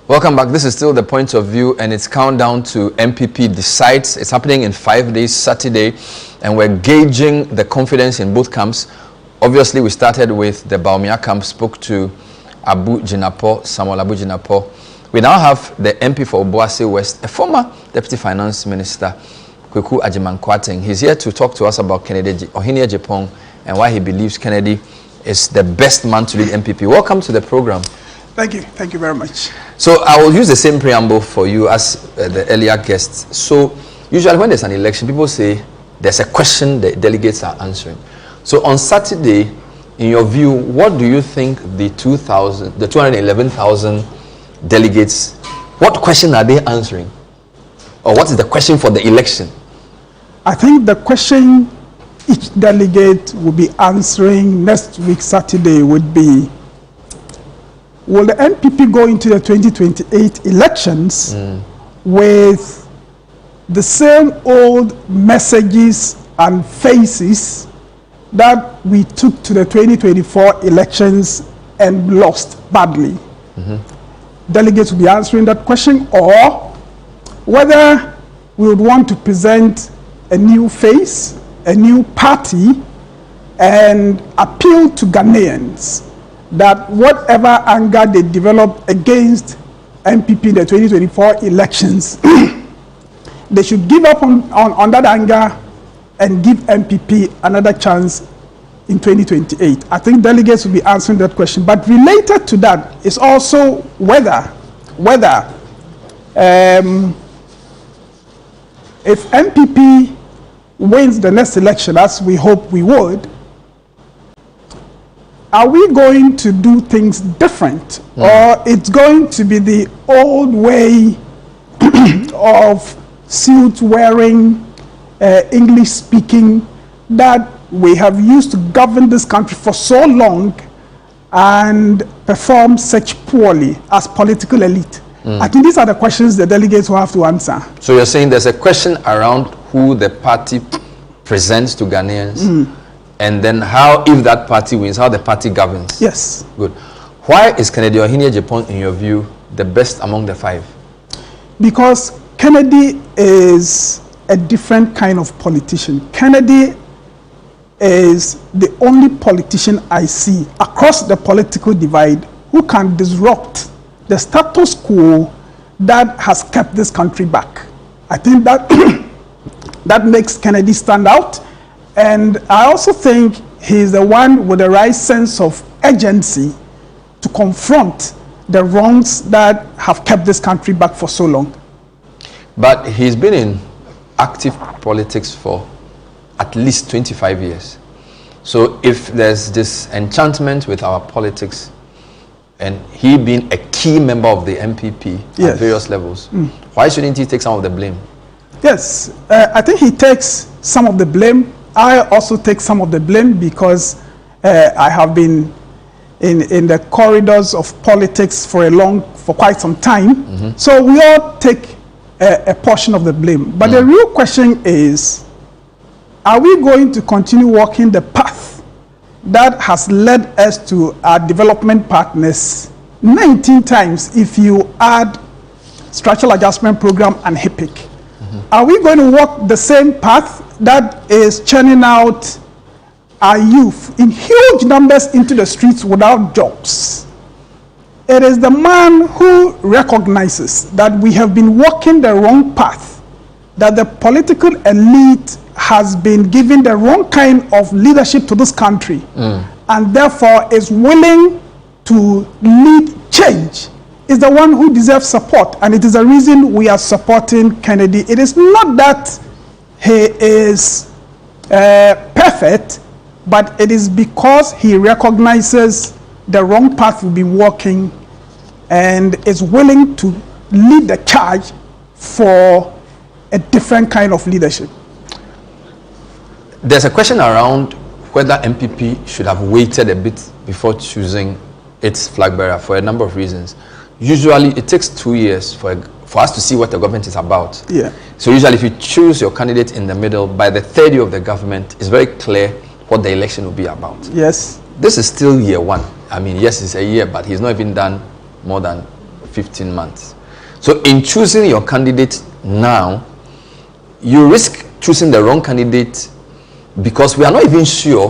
Welcome back. This is still The Point of View, and it's countdown to NPP Decides. It's happening in 5 days, Saturday, and we're gauging the confidence in both camps. Obviously, we started with the Baumia camp, spoke to Samuel Abu Jinapo. We now have the MP for Obuasi West, a former Deputy Finance Minister, Kwaku Kwarteng. He's here to talk to us about Kennedy Agyapong and why he believes Kennedy is the best man to lead NPP. Welcome to the program. Thank you. Thank you very much. So I will use the same preamble for you as the earlier guests. So usually when there's an election, people say there's a question the delegates are answering. So on Saturday, in your view, what do you think the 211,000 delegates, what question are they answering? Or what is the question for the election? I think the question each delegate will be answering next week, Saturday, would be, will the NPP go into the 2028 elections with the same old messages and faces that we took to the 2024 elections and lost badly? Delegates will be answering that question, or whether we would want to present a new face, a new party, and appeal to Ghanaians that whatever anger they develop against NPP in the 2024 elections, they should give up on that anger and give NPP another chance in 2028. I think delegates will be answering that question. But related to that is also whether if NPP wins the next election, as we hope we would, are we going to do things different? Or it's going to be the old way of suit wearing, English speaking that we have used to govern this country for so long and perform such poorly as political elite? I think these are the questions the delegates will have to answer. So you're saying there's a question around who the party presents to Ghanaians, and then how, if that party wins, how the party governs. Yes. Good. Why is Kennedy Agyapong, in your view, the best among the five? Because Kennedy is a different kind of politician. Kennedy is the only politician I see across the political divide who can disrupt the status quo that has kept this country back. I think that that makes Kennedy stand out. And I also think he's the one with the right sense of urgency to confront the wrongs that have kept this country back for so long. But he's been in active politics for at least 25 years. So if there's this enchantment with our politics, and he being a key member of the NPP at various levels, why shouldn't he take some of the blame? Yes, I think he takes some of the blame. I also take some of the blame because I have been in the corridors of politics for quite some time. So we all take a portion of the blame. But the real question is, are we going to continue walking the path that has led us to our development partners 19 times if you add Structural Adjustment Program and HIPIC? Are we going to walk the same path that is churning out our youth in huge numbers into the streets without jobs? It is the man who recognizes that we have been walking the wrong path, that the political elite has been given the wrong kind of leadership to this country, and therefore is willing to lead change, is the one who deserves support. And it is the reason we are supporting Kennedy. It is not that he is perfect, but it is because he recognizes the wrong path we've been walking and is willing to lead the charge for a different kind of leadership. There's a question around whether NPP should have waited a bit before choosing its flag bearer for a number of reasons. Usually it takes 2 years for us to see what the government is about. So usually if you choose your candidate in the middle, by the third year of the government, it's very clear what the election will be about. Yes. This is still year one. I mean, yes, it's a year, but he's not even done more than 15 months. So in choosing your candidate now, you risk choosing the wrong candidate because we are not even sure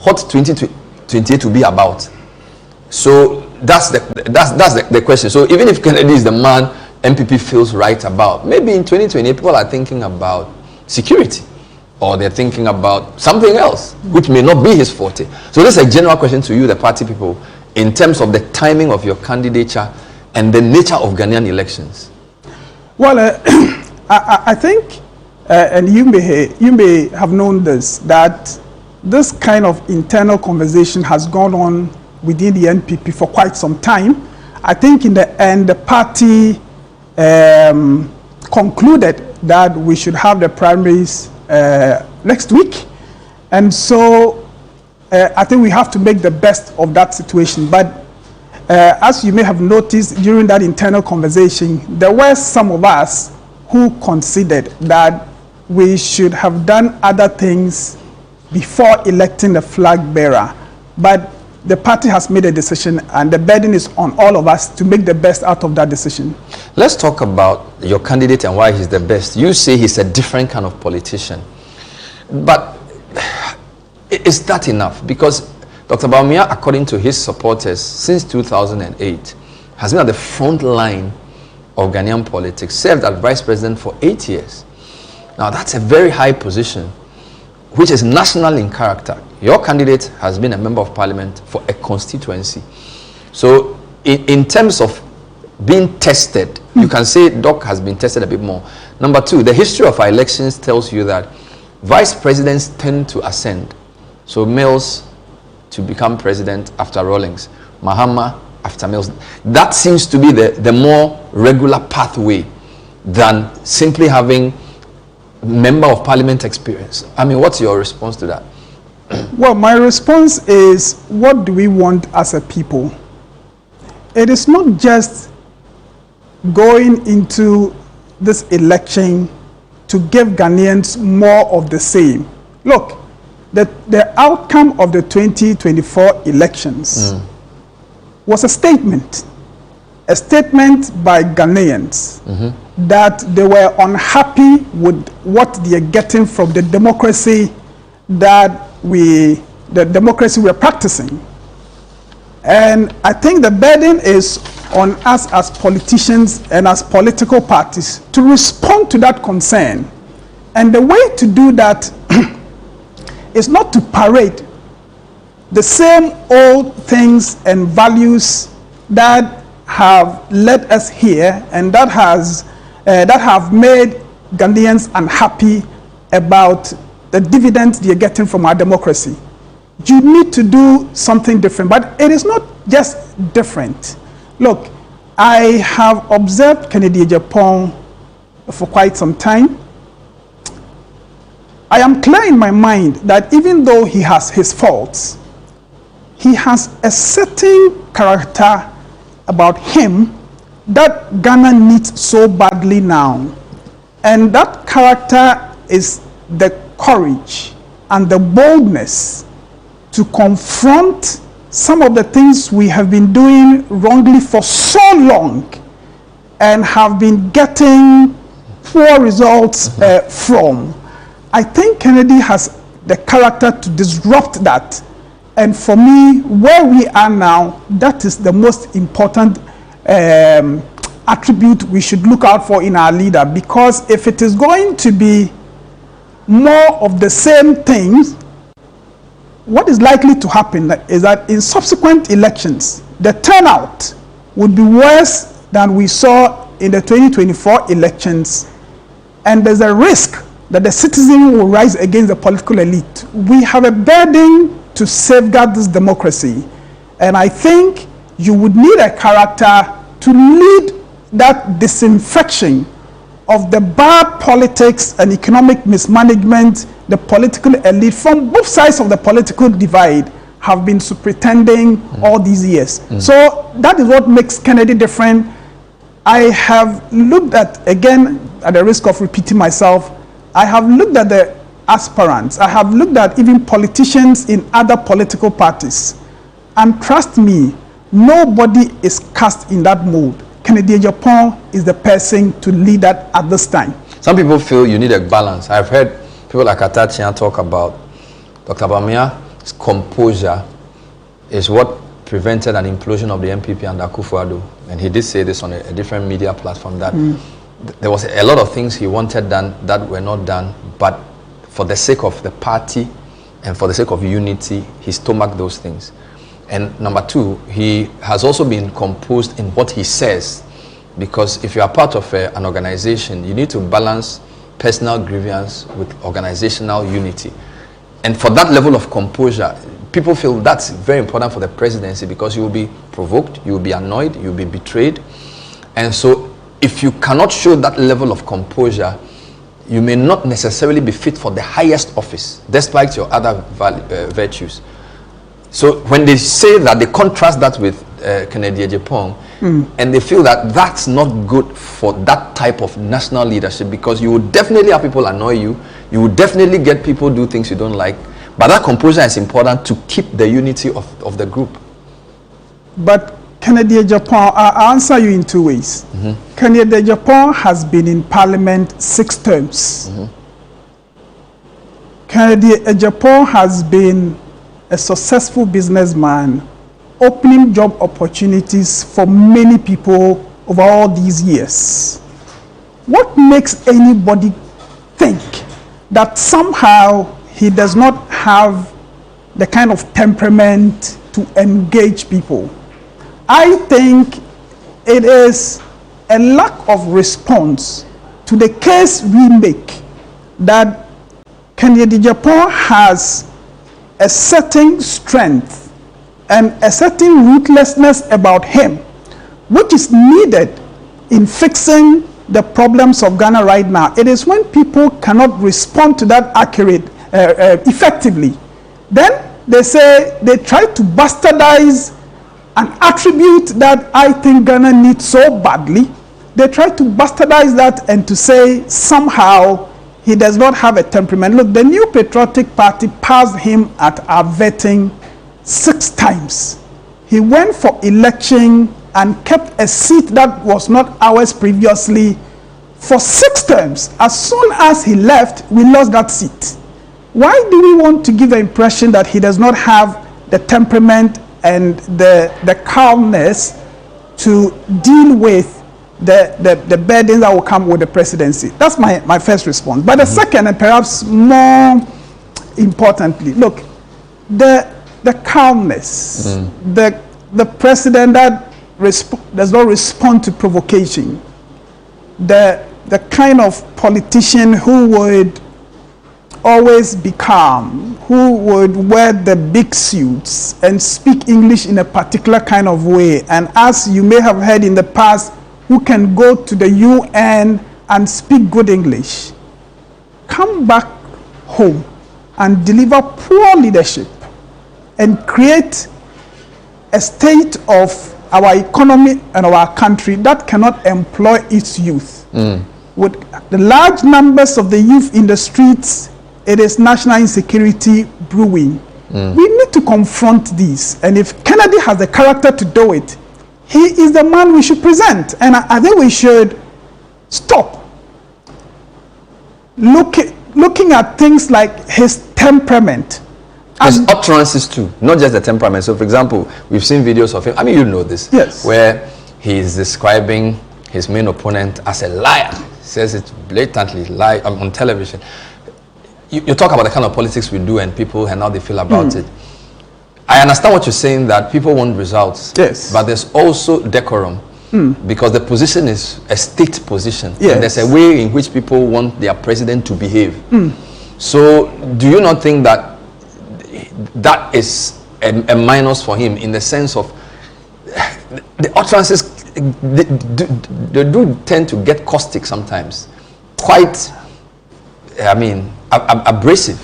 what 2028 will be about. So that's the question. So even if Kennedy is the man NPP feels right about, maybe in 2028 people are thinking about security, or they're thinking about something else which may not be his forte. So this is a general question to you, the party people, in terms of the timing of your candidature and the nature of Ghanaian elections. Well, I think, and you may have known this, that this kind of internal conversation has gone on within the NPP for quite some time. I think in the end, the party concluded that we should have the primaries next week. And so I think we have to make the best of that situation. But as you may have noticed during that internal conversation, there were some of us who considered that we should have done other things before electing the flag bearer. But the party has made a decision, and the burden is on all of us to make the best out of that decision. Let's talk about your candidate and why he's the best. You say he's a different kind of politician. But is that enough? Because Dr. Bawumia, according to his supporters, since 2008, has been at the front line of Ghanaian politics, served as vice president for 8 years. Now, that's a very high position, which is national in character. Your candidate has been a member of parliament for a constituency. So in terms of being tested, you can say Doc has been tested a bit more. Number two, the history of our elections tells you that vice presidents tend to ascend. So Mills to become president after Rawlings, Mahama after Mills. That seems to be the more regular pathway than simply having member of parliament experience. I mean, what's your response to that? Well, my response is, what do we want as a people? It is not just going into this election to give Ghanaians more of the same. Look, the outcome of the 2024 elections was a statement by Ghanaians that they were unhappy with what they are getting from the democracy that the democracy we're practicing. And I think the burden is on us as politicians and as political parties to respond to that concern. And the way to do that is not to parade the same old things and values that have led us here and that have made Ghanaians unhappy about the dividends they're getting from our democracy. You need to do something different, but it is not just different. Look, I have observed Kennedy Agyapong for quite some time. I am clear in my mind that even though he has his faults, he has a certain character about him that Ghana needs so badly now. And that character is the courage and the boldness to confront some of the things we have been doing wrongly for so long and have been getting poor results from. I think Kennedy has the character to disrupt that. And for me, where we are now, that is the most important attribute we should look out for in our leader. Because if it is going to be more of the same things, what is likely to happen is that in subsequent elections, the turnout would be worse than we saw in the 2024 elections. And there's a risk that the citizen will rise against the political elite. We have a burden to safeguard this democracy. And I think you would need a character to lead that disinfection of the bad politics and economic mismanagement the political elite from both sides of the political divide have been pretending all these years. So that is what makes Kennedy different. I have looked at, again, at the risk of repeating myself, I have looked at the aspirants. I have looked at even politicians in other political parties. And trust me, nobody is cast in that mold. Kennedy Agyapong is the person to lead that at this time. Some people feel you need a balance. I've heard people like Atachian talk about Dr. Bamia's composure is what prevented an implosion of the NPP under Akufo-Addo. And he did say this on a different media platform, that there was a lot of things he wanted done that were not done, but for the sake of the party and for the sake of unity, he stomached those things. And number two, he has also been composed in what he says, because if you are part of an organization, you need to balance personal grievance with organizational unity. And for that level of composure, people feel that's very important for the presidency, because you will be provoked, you will be annoyed, you will be betrayed. And so if you cannot show that level of composure, you may not necessarily be fit for the highest office, despite your other virtues. So when they say that, they contrast that with Kennedy Agyapong, and they feel that that's not good for that type of national leadership, because you would definitely have people annoy you, you would definitely get people do things you don't like, but that composure is important to keep the unity of the group. But Kennedy Agyapong, I'll answer you in two ways. Kennedy Agyapong has been in Parliament 6 terms. Kennedy Agyapong has been a successful businessman, opening job opportunities for many people over all these years. What makes anybody think that somehow he does not have the kind of temperament to engage people? I think it is a lack of response to the case we make that Kennedy Agyapong has a certain strength and a certain ruthlessness about him, which is needed in fixing the problems of Ghana right now. It is when people cannot respond to that effectively. Then they say, they try to bastardize an attribute that I think Ghana needs so badly. They try to bastardize that and to say somehow he does not have a temperament. Look, the new Patriotic Party passed him at our vetting 6 times. He went for election and kept a seat that was not ours previously for 6 terms. As soon as he left, we lost that seat. Why do we want to give the impression that he does not have the temperament and the calmness to deal with the burdens that will come with the presidency? That's my first response. But the second, and perhaps more importantly, look, the calmness, the president that does not respond to provocation, the kind of politician who would always be calm, who would wear the big suits and speak English in a particular kind of way, and as you may have heard in the past, who can go to the UN and speak good English, come back home and deliver poor leadership and create a state of our economy and our country that cannot employ its youth. With the large numbers of the youth in the streets, it is national insecurity brewing. We need to confront these, and if Kennedy has the character to do it, he is the man we should present. And I think we should stop looking at things like his temperament. His utterances too, not just the temperament. So for example, we've seen videos of him, I mean, you know this, yes, where he is describing his main opponent as a liar. He says it blatantly on television. You talk about the kind of politics we do and people and how they feel about it. I understand what you're saying, that people want results. Yes. But there's also decorum. Because the position is a state position. Yes. And there's a way in which people want their president to behave. So do you not think that that is a minus for him, in the sense of the utterances, they do tend to get caustic sometimes. Quite, I mean, abrasive.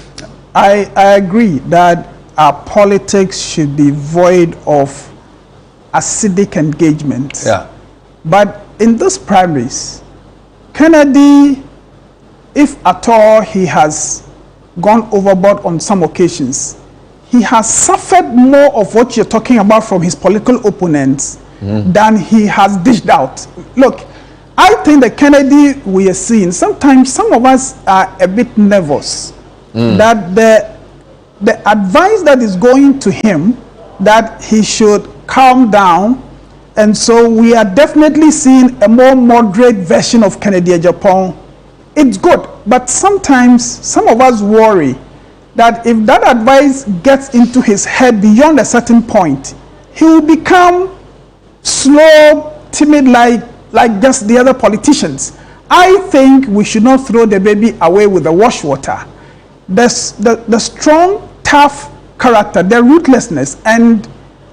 I agree that our politics should be void of acidic engagement. Yeah. But in these primaries, Kennedy, if at all he has gone overboard on some occasions, he has suffered more of what you're talking about from his political opponents than he has dished out. Look, I think the Kennedy we are seeing, sometimes some of us are a bit nervous that the advice that is going to him, that he should calm down. And so we are definitely seeing a more moderate version of Kennedy Agyapong. It's good, but sometimes some of us worry that if that advice gets into his head beyond a certain point, he will become slow, timid, like just the other politicians. I think we should not throw the baby away with the wash water. The strong, tough character, the ruthlessness, and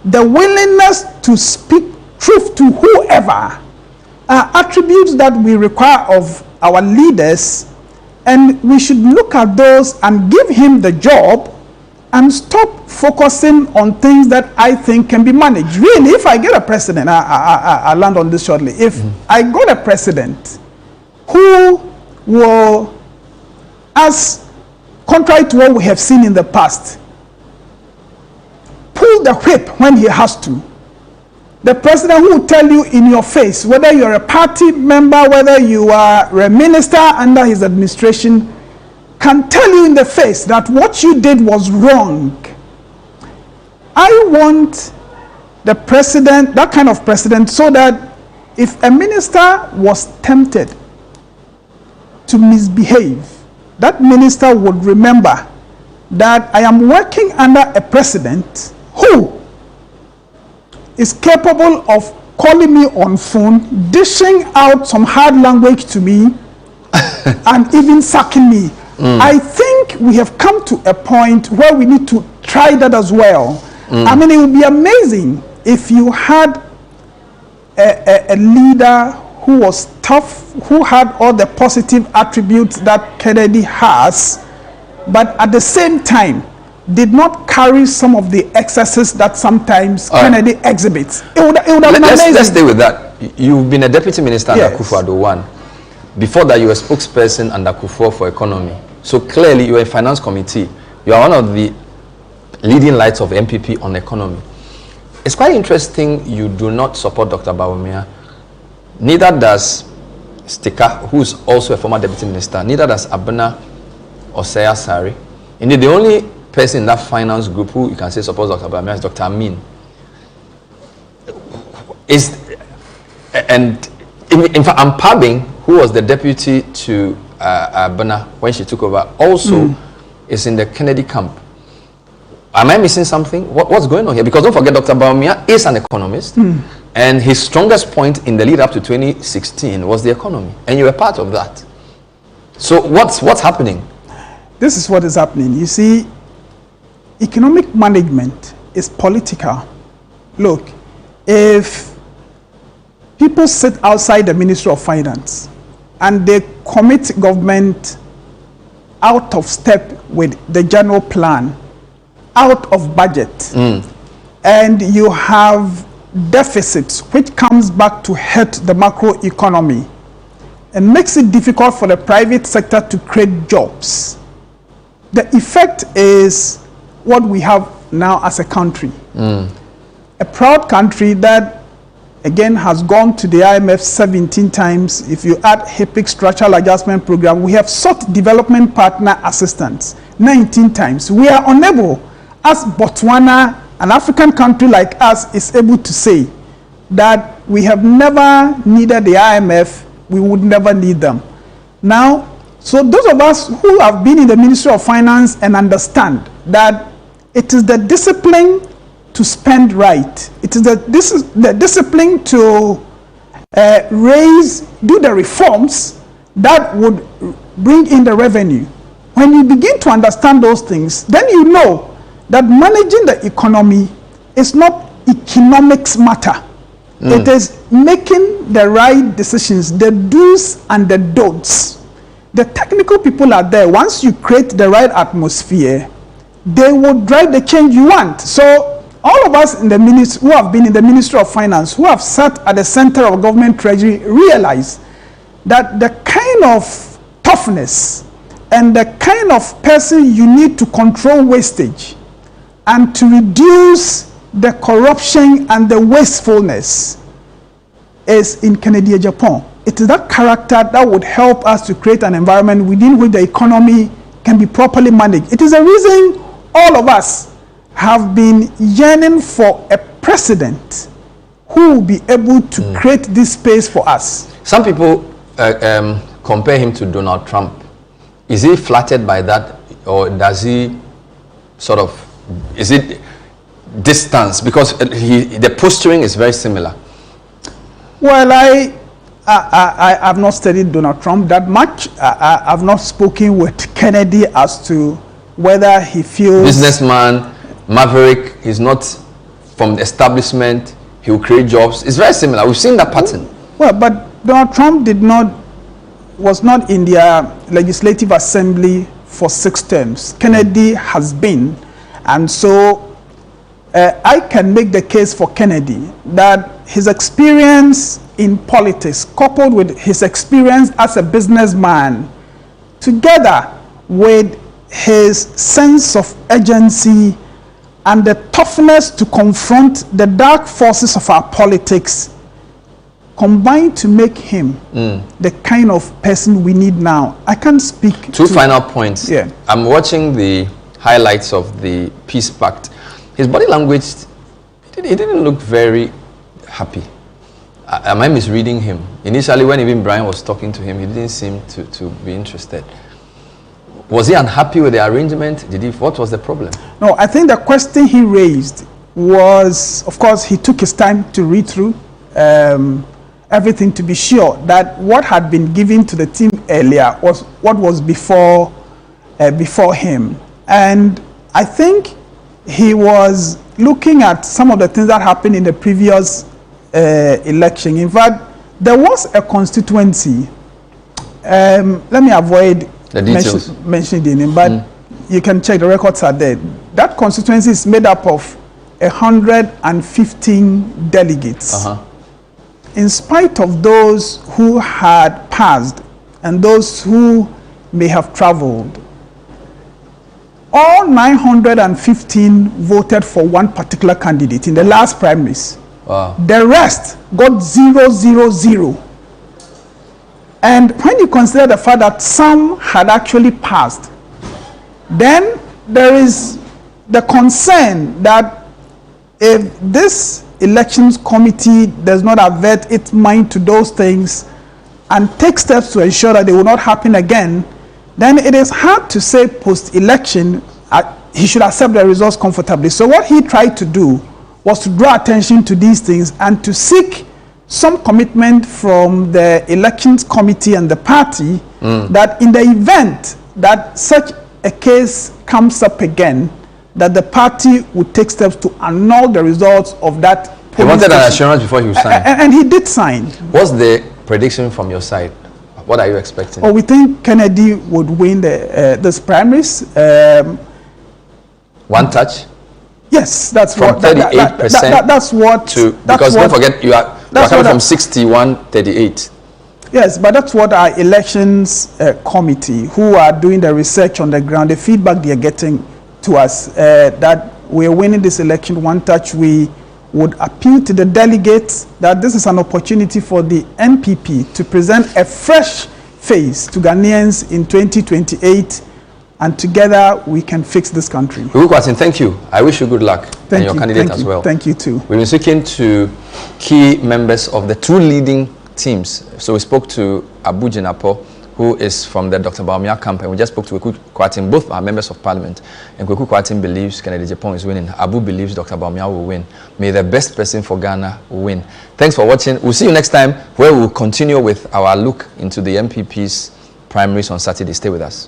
the willingness to speak truth to whoever are attributes that we require of our leaders, and we should look at those and give him the job and stop focusing on things that I think can be managed. Really, if I get a president, I'll land on this shortly. If I got a president who will, as contrary to what we have seen in the past, pull the whip when he has to, the president who will tell you in your face, whether you're a party member, whether you are a minister under his administration, can tell you in the face that what you did was wrong. I want the president, that kind of president, so that if a minister was tempted to misbehave, that minister would remember that I am working under a president who is capable of calling me on phone, dishing out some hard language to me, and even sacking me. I think we have come to a point where we need to try that as well. I mean, it would be amazing if you had a leader who was tough, who had all the positive attributes that Kennedy has, but at the same time did not carry some of the excesses that sometimes Kennedy exhibits. It would have been amazing. Let's stay with that. You've been a deputy minister under Kufuor. Before that, you were a spokesperson under Kufuor for economy. So clearly, you are a finance committee. You are one of the leading lights of NPP on economy. It's quite interesting you do not support Dr. Bawumia. Neither does Stika, who is also a former deputy minister. Neither does Abena or Seya Sari. Indeed, the only person in that finance group who you can say supports Dr. Bawumia is Dr. Amin. And in fact, Ampabing, who was the deputy to Abena when she took over, also is in the Kennedy camp. Am I missing something? What's going on here? Because don't forget, Dr. Bawumia is an economist, and his strongest point in the lead up to 2016 was the economy, and you were part of that. So what's happening? This is what is happening. You see, economic management is political. Look, if people sit outside the Ministry of Finance and they commit government out of step with the general plan, out of budget, and you have deficits which comes back to hurt the macro economy and makes it difficult for the private sector to create jobs, the effect is what we have now as a country. A proud country that, again, has gone to the IMF 17 times. If you add HIPIC structural adjustment program, we have sought development partner assistance 19 times. We are unable, as Botswana, an African country like us, is able to say that we have never needed the IMF, we would never need them. Now, so those of us who have been in the Ministry of Finance and understand that it is the discipline to spend right, it is the discipline to do the reforms that would bring in the revenue. When you begin to understand those things, then you know that managing the economy is not economics matter. It is making the right decisions, the do's and the don'ts. The technical people are there. Once you create the right atmosphere, they will drive the change you want. So all of us in the ministry, who have been in the Ministry of Finance, who have sat at the center of government treasury, realize that the kind of toughness and the kind of person you need to control wastage and to reduce the corruption and the wastefulness is in Kennedy Agyapong. It is that character that would help us to create an environment within which the economy can be properly managed. It is the reason all of us have been yearning for a president who will be able to create this space for us. Some people compare him to Donald Trump. Is he flattered by that, or does he sort of, is it distance? Because the posturing is very similar. Well, I have not studied Donald Trump that much. I've not spoken with Kennedy as to whether he feels... Businessman, maverick, he's not from the establishment, he will create jobs. It's very similar. We've seen that pattern. Well, but Donald Trump was not in their legislative assembly for 6 terms. Kennedy has been. And so I can make the case for Kennedy that his experience in politics, coupled with his experience as a businessman, together with his sense of urgency and the toughness to confront the dark forces of our politics, combined to make him the kind of person we need now. I can't speak Two final points. Yeah. I'm watching the highlights of the Peace Pact. His body language, he didn't look very happy. Am I misreading him? Initially, when even Brian was talking to him, he didn't seem to be interested. Was he unhappy with the arrangement? What was the problem? No, I think the question he raised was, of course, he took his time to read through everything to be sure that what had been given to the team earlier was what was before him. And I think he was looking at some of the things that happened in the previous election. In fact, there was a constituency. Let me avoid the details. Mentioning the name, but you can check, the records are there. That constituency is made up of 115 delegates. In spite of those who had passed and those who may have traveled, all 915 voted for one particular candidate in the last primaries. Wow. The rest got 0-0-0. And when you consider the fact that some had actually passed, then there is the concern that if this elections committee does not avert its mind to those things and take steps to ensure that they will not happen again, then it is hard to say post-election he should accept the results comfortably. So what he tried to do was to draw attention to these things and to seek some commitment from the elections committee and the party that in the event that such a case comes up again, that the party would take steps to annul the results of that. He wanted an assurance before he signed. And he did sign. What's the prediction from your side? What are you expecting? Oh, we think Kennedy would win this primaries. One touch? Yes, that's from what 38% that's what to, because don't forget you are coming from 61-38. Yes, but that's what our elections committee, who are doing the research on the ground, the feedback they are getting to us, that we're winning this election one touch. We would appeal to the delegates that this is an opportunity for the NPP to present a fresh face to Ghanaians in 2028, and together we can fix this country. Kwaku Kwarteng, thank you. I wish you good luck and your candidate as well. Thank you too. We've been speaking to key members of the 2 leading teams. So we spoke to Abu Jinapo, who is from the Dr. Bawumia camp, and we just spoke to Kwaku Kwarteng. Both are members of parliament, and Kwaku Kwarteng believes Kennedy Agyapong is winning. Abu believes Dr. Bawumia will win. May the best person for Ghana win. Thanks for watching. We'll see you next time, where we'll continue with our look into the MPP's primaries on Saturday. Stay with us.